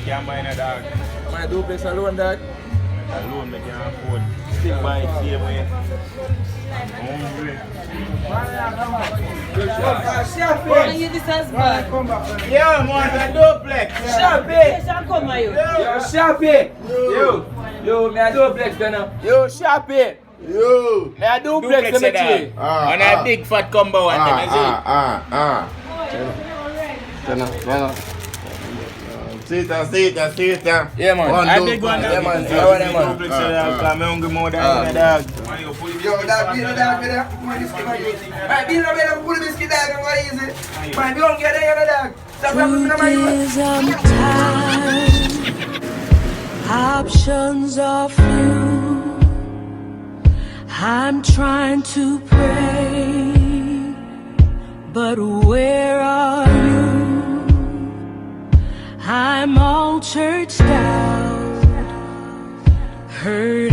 can't buy a dog. My duplex alone, dog. Alone, I can't afford. Stick by it same way. Hungry. Yeah, man, a duplex. Sharpie. Yo, me a duplex, gonna. Yo, Sharpie. Yo. Me a duplex, me tree. And a big fat combo one them, you see? Sit. Yeah, man. I big one. Yeah, man. Duplex, I'm hungry more than a dog. Yo, dog, be the dog, be the biscuit, man. Right, be the dog, pull the biscuit, dog, and go easy. Man, you don't get the dog. Stop rapping to my Options are few. I'm trying to pray, but where are you? I'm all churched out, hurt